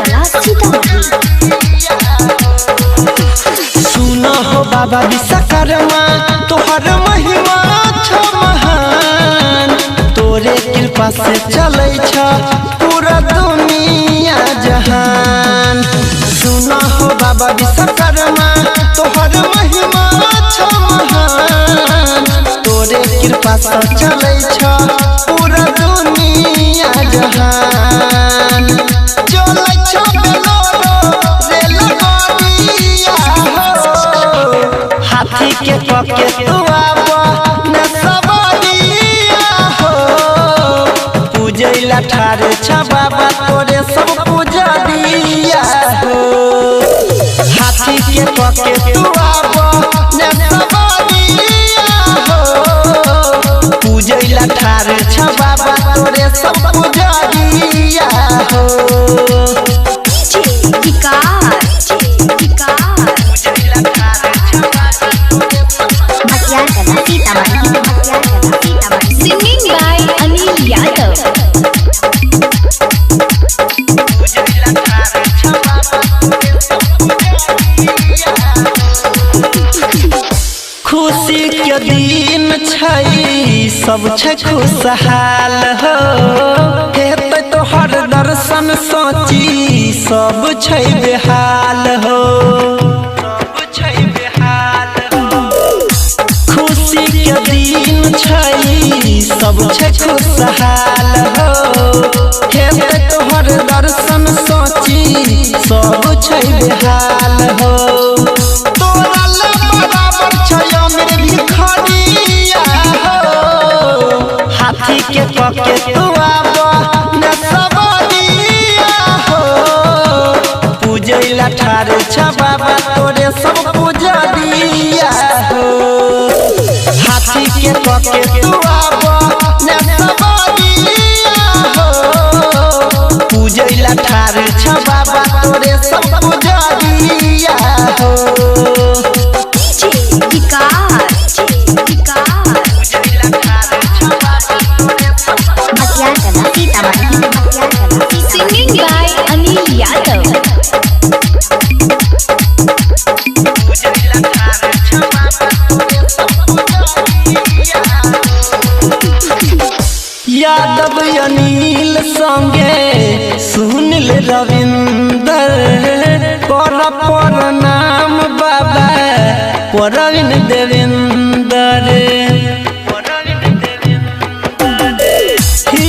कला सीतामढ़ी। सुनो हो बाबा विश्वकर्मा तोहर महिमा छ महान, तोरे कृपा से चलै छ पूरा दुनिया जहान। सुनो हो बाबा विश्वकर्मा तोहर महिमा छ महान, तोरे कृपा से चलै छ पूरा दुनिया जहान। चलै छ बेलोरो रेल गाड़िया हो, हाथी के पके तू आबो न सवारिया हो। पूजैला ठार छ बाबा तोरे सब पूजा दिया हो, हाथी के पके तू आबो न सवारिया हो। पूजैला ठार छ बाबा तोरे सब पूजा दिया हो। Singing by Anil Yadav. खुशी के दिन छै सब छै खुशहाल हो, हेतै तोहर दर्शन सोची सब छै बेहाल हो। खुशी के दिन छै सब छै खुशहाल हो, हेतै तोहर दर्शन सोची सब छै बेहाल हो। तोरा ले बराबर छै अमीर भिखारिया हो, हाथी के पके तू आबो न सवारिया हो। पूजैला ठार छ बाबा तोरे सब पूजा दिया हो, हाथी के पके तू आबो न सवारिया हो। पूजैला ठार छ बाबा तोरे सब पूजा दिया हो। Singing by Anil Yadav. यादव अनिल संगे सुनील रविंदर कर प्रणाम बाबा प्रवीण देवेंदर।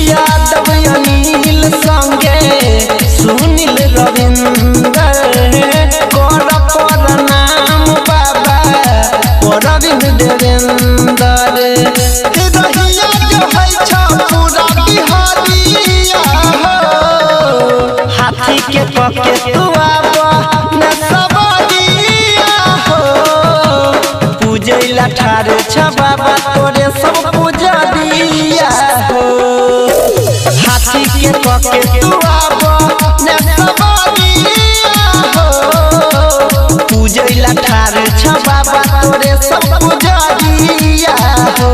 यादव अनिल संगे सुनील रविंदर कर प्रणाम बाबा प्रवीण देवेंदर। रहिया जो है छ पूरा बिहारिया हो, हाथी के पके तू आबो न सवारिया हो। पूजैला ठार छ बाबा तोरे सब पूजा दिया हो, हाथी के पके तू आबो न सवारिया हो। पूजैला ठार छ बाबा तोरे सब पूजा दिया हो।